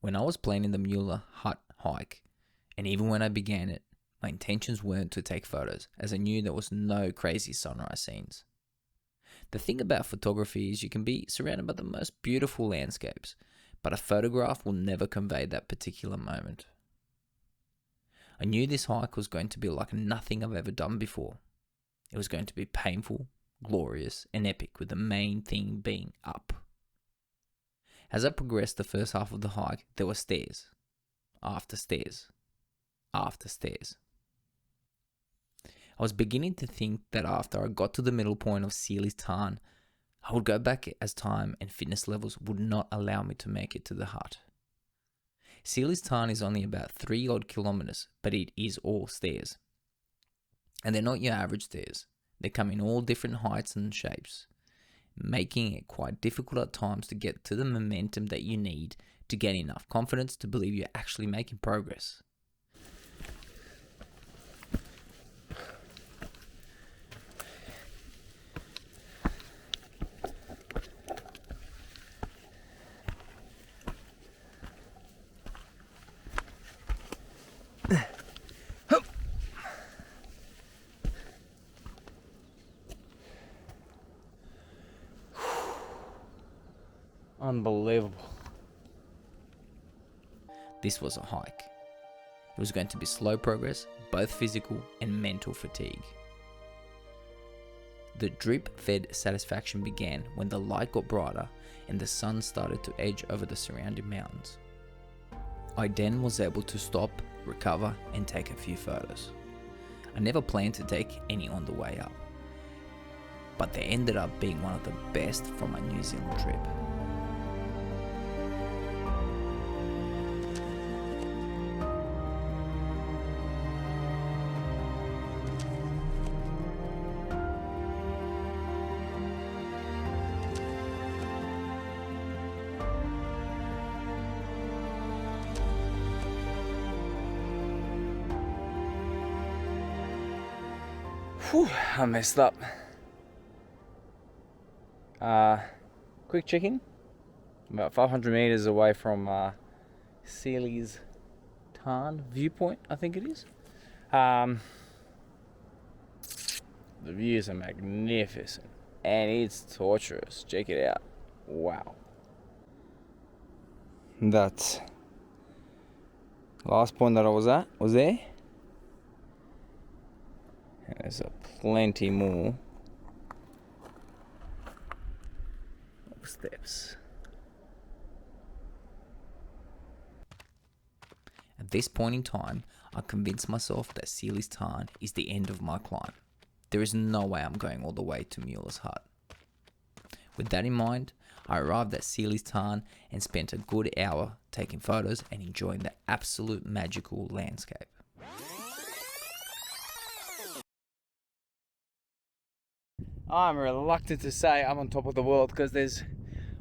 When I was planning the Mueller Hut hike, and even when I began it, my intentions weren't to take photos, as I knew there was no crazy sunrise scenes. The thing about photography is you can be surrounded by the most beautiful landscapes, but a photograph will never convey that particular moment. I knew this hike was going to be like nothing I've ever done before. It was going to be painful, glorious, and epic, with the main thing being up. As I progressed the first half of the hike, there were stairs, after stairs, after stairs. I was beginning to think that after I got to the middle point of Sealy's Tarn, I would go back as time and fitness levels would not allow me to make it to the hut. Sealy's Tarn is only about 3 odd kilometers, but it is all stairs. And they're not your average stairs. They come in all different heights and shapes, making it quite difficult at times to get to the momentum that you need to gain enough confidence to believe you're actually making progress. Unbelievable. This was a hike. It was going to be slow progress, both physical and mental fatigue. The drip-fed satisfaction began when the light got brighter and the sun started to edge over the surrounding mountains. I then was able to stop, recover, and take a few photos. I never planned to take any on the way up, but they ended up being one of the best from my New Zealand trip. Whew, I messed up. Quick check-in. About 500 meters away from Sealy's Tarn viewpoint, I think it is. The views are magnificent and it's torturous. Check it out. Wow. That last point that I was at was there. And there's plenty more steps. At this point in time, I convinced myself that Sealy's Tarn is the end of my climb. There is no way I'm going all the way to Mueller's Hut. With that in mind, I arrived at Sealy's Tarn and spent a good hour taking photos and enjoying the absolute magical landscape. I'm reluctant to say I'm on top of the world because there's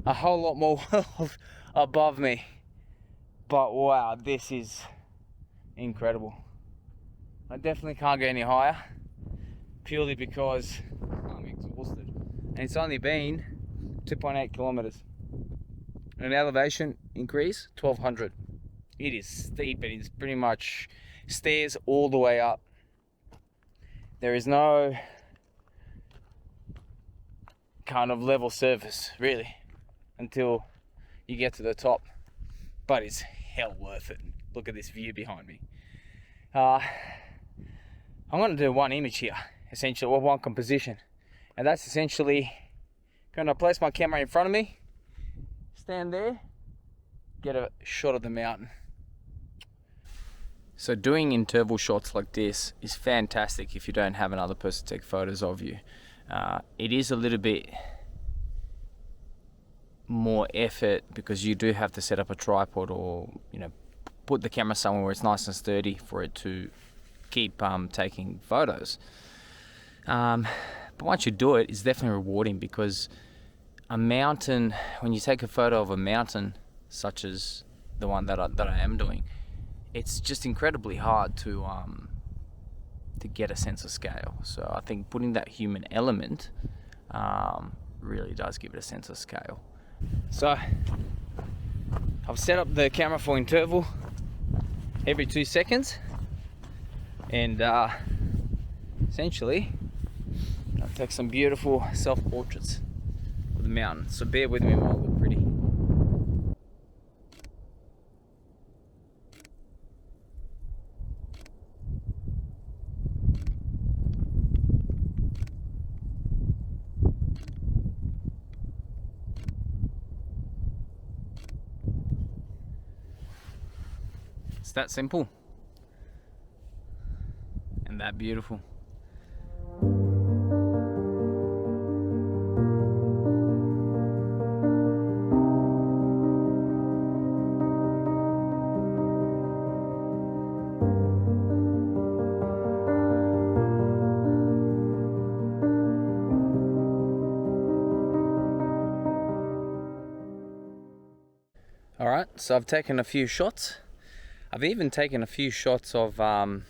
a whole lot more world above me. But wow, this is incredible. I definitely can't go any higher purely because I'm exhausted. And it's only been 2.8 kilometers. An elevation increase, 1200. It is steep and it's pretty much stairs all the way up. There is no kind of level surface really until you get to the top, but it's hell worth it. Look at this view behind me. I'm going to do one image here, essentially, or one composition, and that's essentially going to place my camera in front of me, stand there, get a shot of the mountain. So doing interval shots like this is fantastic if you don't have another person take photos of you. It is a little bit more effort because you do have to set up a tripod or, put the camera somewhere where it's nice and sturdy for it to keep taking photos. But once you do it, it's definitely rewarding because a mountain, when you take a photo of a mountain, such as the one that I am doing, it's just incredibly hard to get a sense of scale. So I think putting that human element really does give it a sense of scale. So I've set up the camera for interval every 2 seconds, and essentially I'll take some beautiful self-portraits of the mountain. So bear with me while I look pretty. It's that simple and that beautiful. All right, so I've taken a few shots. I've even taken a few shots of a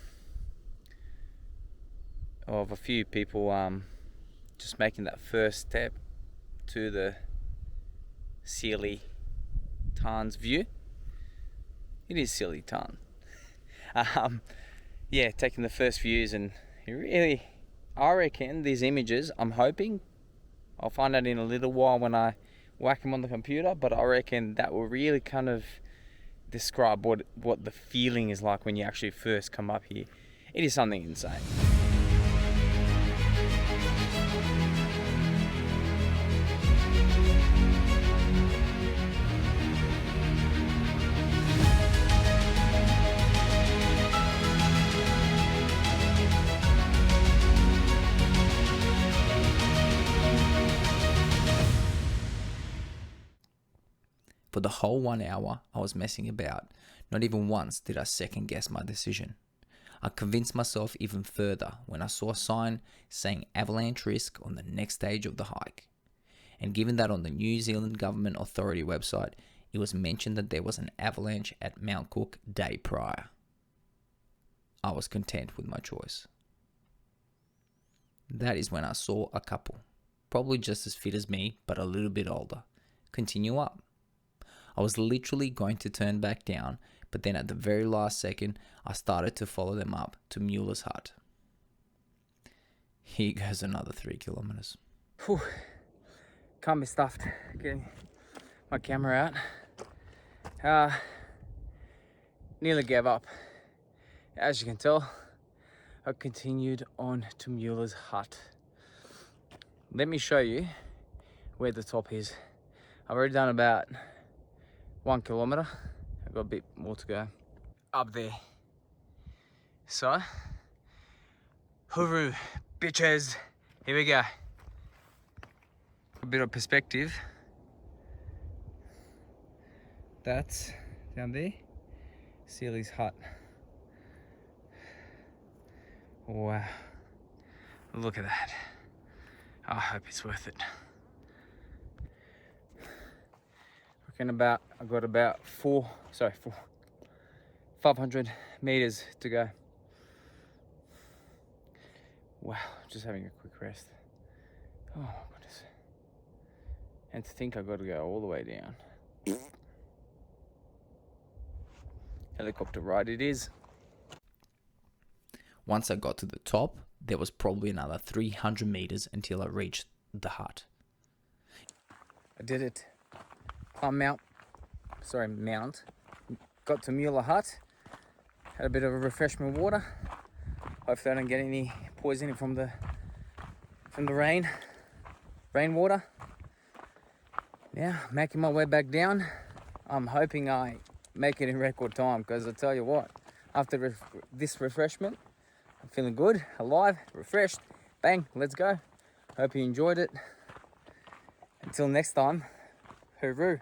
few people just making that first step to the Sealy Tarn's view. It is Sealy Tarn. Yeah, taking the first views, and really, I reckon these images, I'm hoping, I'll find out in a little while when I whack them on the computer, but I reckon that will really kind of describe what the feeling is like when you actually first come up here. It is something insane. For the whole 1 hour, I was messing about. Not even once did I second guess my decision. I convinced myself even further when I saw a sign saying avalanche risk on the next stage of the hike. And given that on the New Zealand Government Authority website, it was mentioned that there was an avalanche at Mount Cook day prior, I was content with my choice. That is when I saw a couple, probably just as fit as me, but a little bit older, continue up. I was literally going to turn back down, but then at the very last second, I started to follow them up to Mueller's Hut. Here goes another 3 kilometers. Whew. Can't be stuffed getting my camera out. Nearly gave up. As you can tell, I continued on to Mueller's Hut. Let me show you where the top is. I've already done about 1 kilometer. I've got a bit more to go up there. So, hooroo, bitches. Here we go. A bit of perspective. That's down there, Sealy's hut. Wow, look at that. I hope it's worth it. I got about 500 meters to go. Wow, just having a quick rest. Oh my goodness. And to think I got to go all the way down. Helicopter ride it is. Once I got to the top, there was probably another 300 meters until I reached the hut. I did it. Mount. Got to Mueller Hut. Had a bit of a refreshment water. Hopefully I don't get any poisoning from the rainwater. Now, making my way back down. I'm hoping I make it in record time, because I tell you what, after this refreshment, I'm feeling good, alive, refreshed. Bang, let's go. Hope you enjoyed it. Until next time, hooroo.